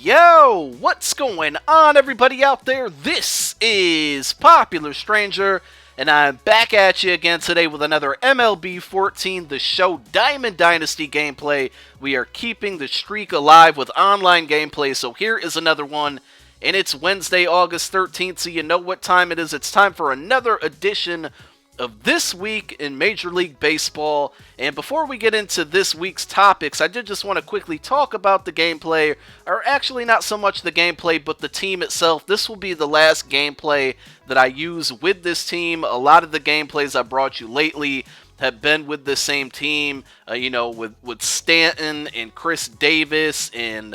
Yo, what's going on, everybody out there? This is Popular Stranger, and I'm back at you again today with another MLB 14 The Show Diamond Dynasty gameplay. We are keeping the streak alive with online gameplay, so here is another one. And it's Wednesday, August 13th, so you know what time it is. It's time for another edition of This Week in Major League Baseball. And before we get into this week's topics, I did just want to quickly talk about the gameplay, or actually not so much the gameplay, but the team itself. This will be the last gameplay that I use with this team. A lot of the gameplays I brought you lately have been with the same team, with Stanton and Chris Davis and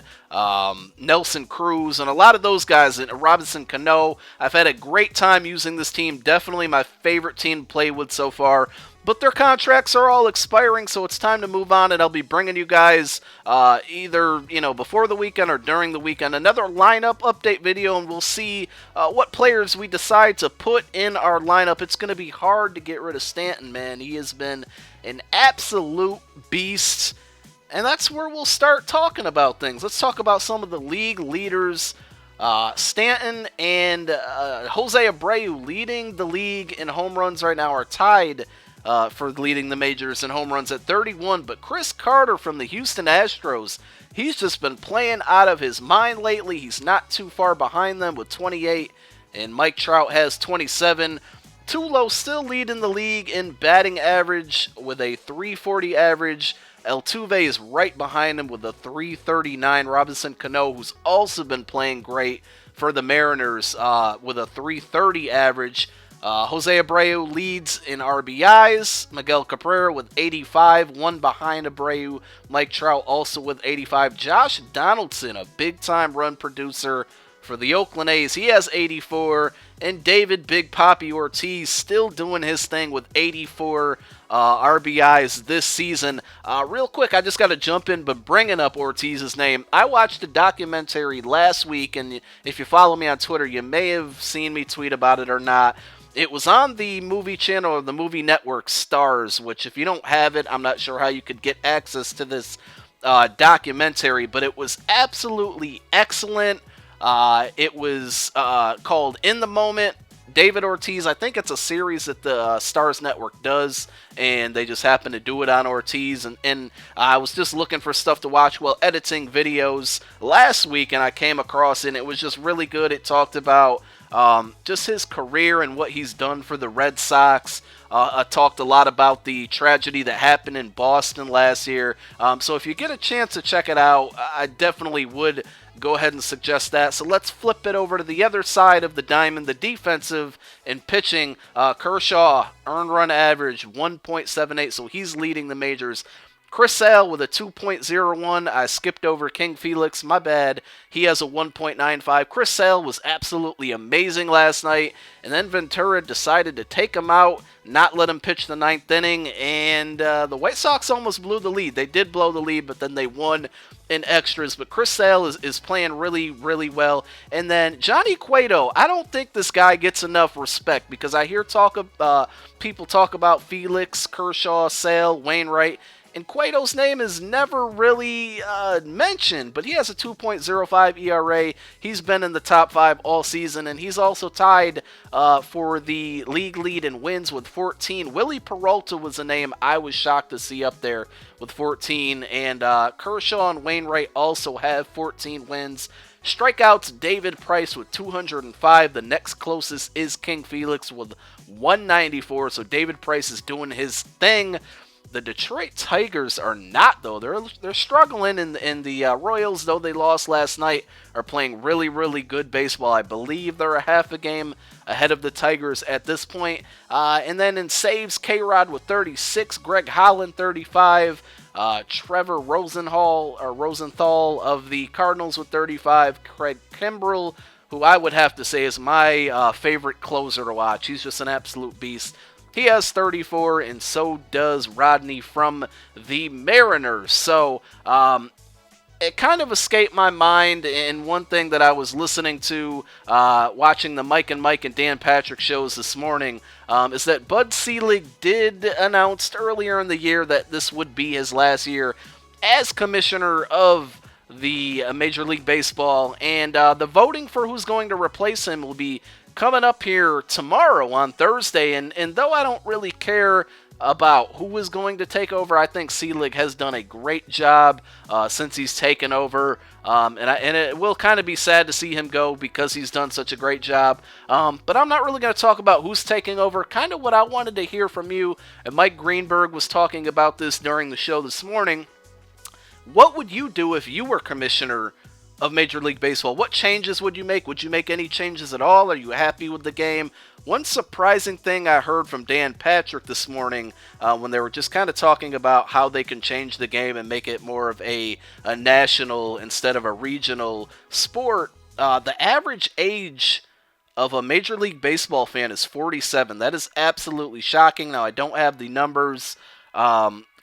Nelson Cruz and a lot of those guys, and Robinson Cano. I've had a great time using this team. Definitely my favorite team to play with so far. But their contracts are all expiring, so it's time to move on, and I'll be bringing you guys either, before the weekend or during the weekend, another lineup update video, and we'll see what players we decide to put in our lineup. It's going to be hard to get rid of Stanton, man. He has been an absolute beast, and that's where we'll start talking about things. Let's talk about some of the league leaders. Stanton and Jose Abreu, leading the league in home runs right now, are tied for leading the majors in home runs at 31, but Chris Carter from the Houston Astros, he's just been playing out of his mind lately. He's not too far behind them with 28, and Mike Trout has 27. Tulo still leading the league in batting average with a 340 average. Altuve is right behind him with a 339. Robinson Cano, who's also been playing great for the Mariners, with a 330 average. Jose Abreu leads in RBIs. Miguel Cabrera with 85, one behind Abreu. Mike Trout also with 85. Josh Donaldson, a big-time run producer for the Oakland A's, he has 84. And David Big Papi Ortiz still doing his thing with 84 RBIs this season. Real quick, I just got to jump in, but bringing up Ortiz's name, I watched a documentary last week, and if you follow me on Twitter, you may have seen me tweet about it or not. It was on the movie channel or the movie network Stars, which if you don't have it, I'm not sure how you could get access to this documentary, but it was absolutely excellent. It was called In the Moment. David Ortiz, I think it's a series that the Stars Network does, and they just happen to do it on Ortiz. And I was just looking for stuff to watch while editing videos last week, and I came across it, and it was just really good. It talked about just his career and what he's done for the Red Sox. I talked a lot about the tragedy that happened in Boston last year. So if you get a chance to check it out, I definitely would go ahead and suggest that. So let's flip it over to the other side of the diamond, the defensive and pitching. Kershaw, earned run average 1.78, so he's leading the majors. Chris Sale with a 2.01. I skipped over King Felix. My bad. He has a 1.95. Chris Sale was absolutely amazing last night. And then Ventura decided to take him out, not let him pitch the ninth inning. And the White Sox almost blew the lead. They did blow the lead, but then they won in extras. But Chris Sale is playing really, really well. And then Johnny Cueto. I don't think this guy gets enough respect because I hear people talk about Felix, Kershaw, Sale, Wainwright. And Cueto's name is never really mentioned, but he has a 2.05 ERA. He's been in the top 5 all season, and he's also tied for the league lead in wins with 14. Willie Peralta was a name I was shocked to see up there with 14, and Kershaw and Wainwright also have 14 wins. Strikeouts, David Price with 205. The next closest is King Felix with 194, so David Price is doing his thing. The Detroit Tigers are not, though. They're struggling, and the Royals, though they lost last night, are playing really, really good baseball. I believe they're a half a game ahead of the Tigers at this point. And then in saves, K-Rod with 36, Greg Holland 35, Trevor Rosenthal of the Cardinals with 35, Craig Kimbrell, who I would have to say is my favorite closer to watch. He's just an absolute beast. He has 34, and so does Rodney from the Mariners. So it kind of escaped my mind, and one thing that I was listening to, watching the Mike and Dan Patrick shows this morning, is that Bud Selig did announce earlier in the year that this would be his last year as commissioner of the Major League Baseball, and the voting for who's going to replace him will be coming up here tomorrow on Thursday. And though I don't really care about who is going to take over, I think Selig has done a great job since he's taken over. And it will kind of be sad to see him go because he's done such a great job. But I'm not really going to talk about who's taking over. Kind of what I wanted to hear from you, and Mike Greenberg was talking about this during the show this morning. What would you do if you were commissioner of Major League Baseball? What changes would you make? Would you make any changes at all? Are you happy with the game? One surprising thing I heard from Dan Patrick this morning when they were just kind of talking about how they can change the game and make it more of a national instead of a regional sport. The average age of a Major League Baseball fan is 47. That is absolutely shocking. Now, I don't have the numbers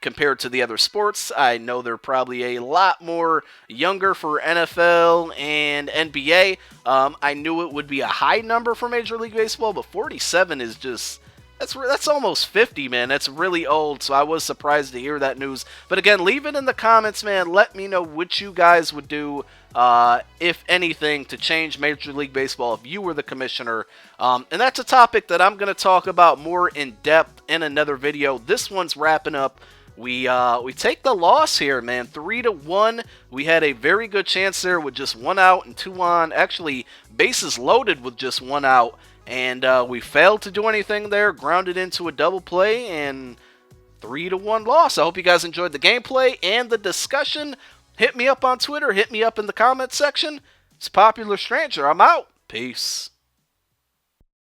compared to the other sports. I know they're probably a lot more younger for NFL and NBA. I knew it would be a high number for Major League Baseball, but 47 is just, that's almost 50, man. That's really old, so I was surprised to hear that news. But again, leave it in the comments, man. Let me know what you guys would do, if anything, to change Major League Baseball if you were the commissioner. And that's a topic that I'm going to talk about more in depth in another video. This one's wrapping up. We take the loss here, man. 3-1. We had a very good chance there with just 1 out and 2 on. Actually, bases loaded with just 1 out. And we failed to do anything there. Grounded into a double play and 3-1 loss. I hope you guys enjoyed the gameplay and the discussion. Hit me up on Twitter. Hit me up in the comments section. It's Popular Stranger. I'm out. Peace.